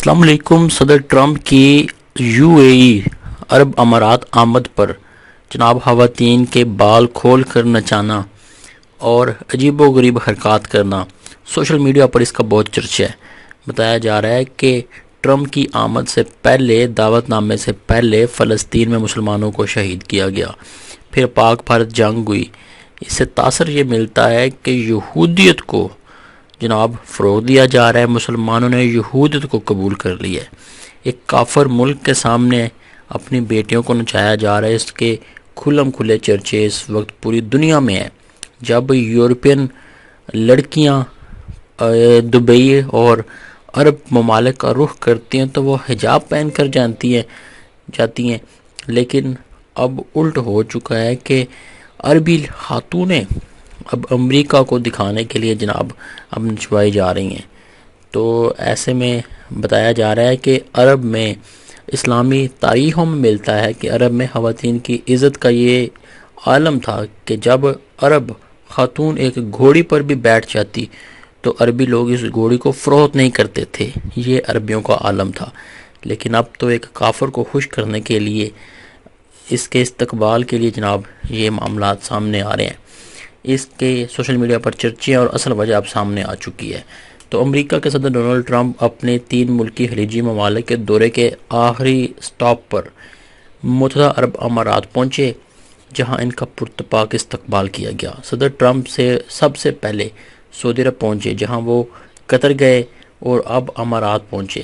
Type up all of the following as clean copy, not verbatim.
السلام علیکم۔ صدر ٹرمپ کی UAE عرب امارات آمد پر جناب خواتین کے بال کھول کر نچانا اور عجیب و غریب حرکات کرنا، سوشل میڈیا پر اس کا بہت چرچا ہے۔ بتایا جا رہا ہے کہ ٹرمپ کی آمد سے پہلے، دعوت نامے سے پہلے فلسطین میں مسلمانوں کو شہید کیا گیا، پھر پاک بھارت جنگ ہوئی۔ اس سے تاثر یہ ملتا ہے کہ یہودیت کو جناب فروغ دیا جا رہا ہے، مسلمانوں نے یہودیت کو قبول کر لیا ہے۔ ایک کافر ملک کے سامنے اپنی بیٹیوں کو نچایا جا رہا ہے، اس کے کھلم کھلے چرچے اس وقت پوری دنیا میں ہیں۔ جب یورپین لڑکیاں دبئی اور عرب ممالک کا رخ کرتی ہیں تو وہ حجاب پہن کر جاتی ہیں، لیکن اب الٹ ہو چکا ہے کہ عربی خاتونیں اب امریکہ کو دکھانے کے لیے جناب اب نچوائی جا رہی ہیں۔ تو ایسے میں بتایا جا رہا ہے کہ عرب میں اسلامی تاریخوں میں ملتا ہے کہ عرب میں خواتین کی عزت کا یہ عالم تھا کہ جب عرب خاتون ایک گھوڑی پر بھی بیٹھ جاتی تو عربی لوگ اس گھوڑی کو فروخت نہیں کرتے تھے، یہ عربیوں کا عالم تھا۔ لیکن اب تو ایک کافر کو خوش کرنے کے لیے، اس کے استقبال کے لیے جناب یہ معاملات سامنے آ رہے ہیں۔ اس کے سوشل میڈیا پر چرچے اور اصل وجہ اب سامنے آ چکی ہے۔ تو امریکہ کے صدر ڈونلڈ ٹرمپ اپنے 3 ملکی خلیجی ممالک کے دورے کے آخری سٹاپ پر متحدہ عرب امارات پہنچے، جہاں ان کا پرتپاک استقبال کیا گیا۔ صدر ٹرمپ سے سب سے پہلے سعودی عرب پہنچے، جہاں وہ قطر گئے اور اب امارات پہنچے۔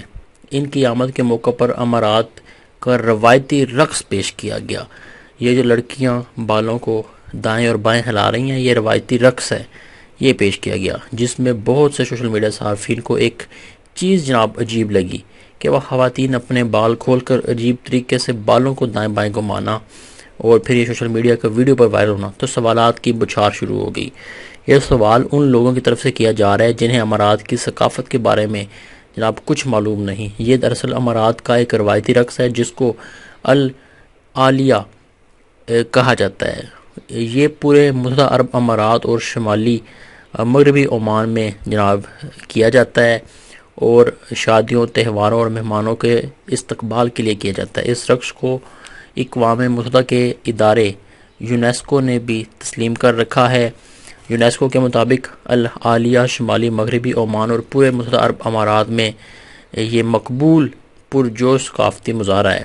ان کی آمد کے موقع پر امارات کا روایتی رقص پیش کیا گیا۔ یہ جو لڑکیاں بالوں کو دائیں اور بائیں ہلا رہی ہیں، یہ روایتی رقص ہے، یہ پیش کیا گیا، جس میں بہت سے سوشل میڈیا صارفین کو ایک چیز جناب عجیب لگی کہ وہ خواتین اپنے بال کھول کر عجیب طریقے سے بالوں کو دائیں بائیں گھمانا اور پھر یہ سوشل میڈیا کا ویڈیو پر وائرل ہونا، تو سوالات کی بچھار شروع ہو گئی۔ یہ سوال ان لوگوں کی طرف سے کیا جا رہا ہے جنہیں امارات کی ثقافت کے بارے میں جناب کچھ معلوم نہیں۔ یہ دراصل امارات کا ایک روایتی رقص ہے جس کو العالیہ کہا جاتا ہے۔ یہ پورے متحدہ عرب امارات اور شمالی مغربی عمان میں جناب کیا جاتا ہے اور شادیوں، تہواروں اور مہمانوں کے استقبال کے لیے کیا جاتا ہے۔ اس رقص کو اقوام متحدہ کے ادارے یونیسکو نے بھی تسلیم کر رکھا ہے۔ یونیسکو کے مطابق العالیہ شمالی مغربی عمان اور پورے متحدہ عرب امارات میں یہ مقبول پرجوش ثقافتی مظاہرہ ہے۔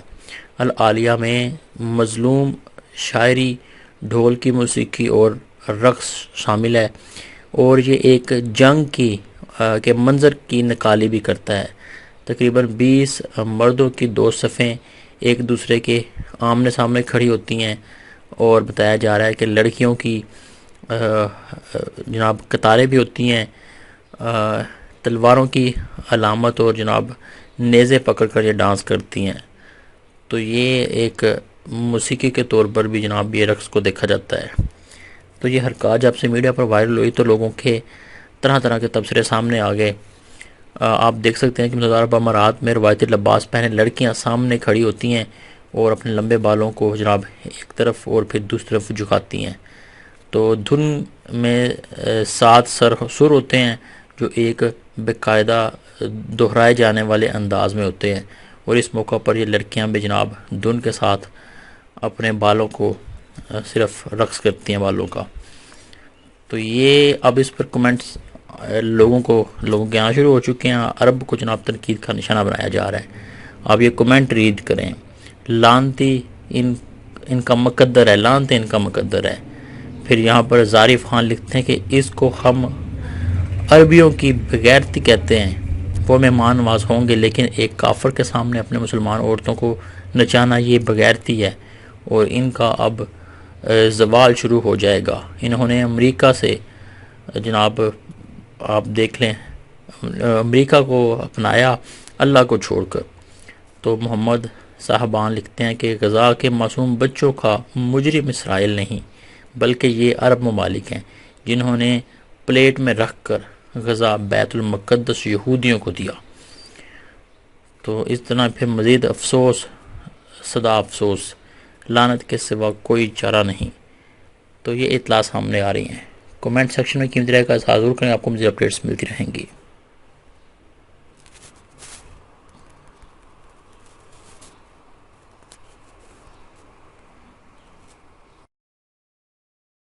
العالیہ میں مظلوم شاعری، ڈھول کی موسیقی اور رقص شامل ہے، اور یہ ایک جنگ کے منظر کی نقالی بھی کرتا ہے۔ تقریباً 20 مردوں کی 2 صفیں ایک دوسرے کے آمنے سامنے کھڑی ہوتی ہیں، اور بتایا جا رہا ہے کہ لڑکیوں کی جناب قطاریں بھی ہوتی ہیں، تلواروں کی علامت اور جناب نیزے پکڑ کر یہ ڈانس کرتی ہیں۔ تو یہ ایک موسیقی کے طور پر بھی جناب یہ رقص کو دیکھا جاتا ہے۔ تو یہ حرکات جب سے میڈیا پر وائرل ہوئی تو لوگوں کے طرح طرح کے تبصرے سامنے آ گئے۔ آپ دیکھ سکتے ہیں کہ متحدہ عرب امارات میں روایتی لباس پہنے لڑکیاں سامنے کھڑی ہوتی ہیں اور اپنے لمبے بالوں کو جناب ایک طرف اور پھر دوسری طرف جھکاتی ہیں۔ تو دھن میں 7 سر ہوتے ہیں جو ایک باقاعدہ دہرائے جانے والے انداز میں ہوتے ہیں، اور اس موقع پر یہ لڑکیاں بھی جناب دھن کے ساتھ اپنے بالوں کو صرف رقص کرتی ہیں بالوں کا۔ تو یہ اب اس پر کمنٹس لوگوں کے آنا شروع ہو چکے ہیں۔ عرب کو جناب تنقید کا نشانہ بنایا جا رہا ہے۔ اب یہ کمنٹ ریڈ کریں: لعنتی ان کا مقدر ہے، لعنت ان کا مقدر ہے۔ پھر یہاں پر ظریف خان لکھتے ہیں کہ اس کو ہم عربیوں کی بغیرتی کہتے ہیں، وہ مہمان نواز ہوں گے، لیکن ایک کافر کے سامنے اپنے مسلمان عورتوں کو نچانا یہ بغیرتی ہے، اور ان کا اب زوال شروع ہو جائے گا۔ انہوں نے امریکہ سے جناب آپ دیکھ لیں امریکہ کو اپنایا اللہ کو چھوڑ کر۔ تو محمد صاحبان لکھتے ہیں کہ غزہ کے معصوم بچوں کا مجرم اسرائیل نہیں بلکہ یہ عرب ممالک ہیں جنہوں نے پلیٹ میں رکھ کر غزہ بیت المقدس یہودیوں کو دیا۔ تو اس طرح پھر مزید افسوس صدا افسوس، لعنت کے سوا کوئی چارہ نہیں۔ تو یہ اطلاع سامنے آ رہی ہیں۔ کمنٹ سیکشن میں قیمتی رائے کا اظہار ضرور کریں، آپ کو مزید اپڈیٹس ملتی رہیں گی۔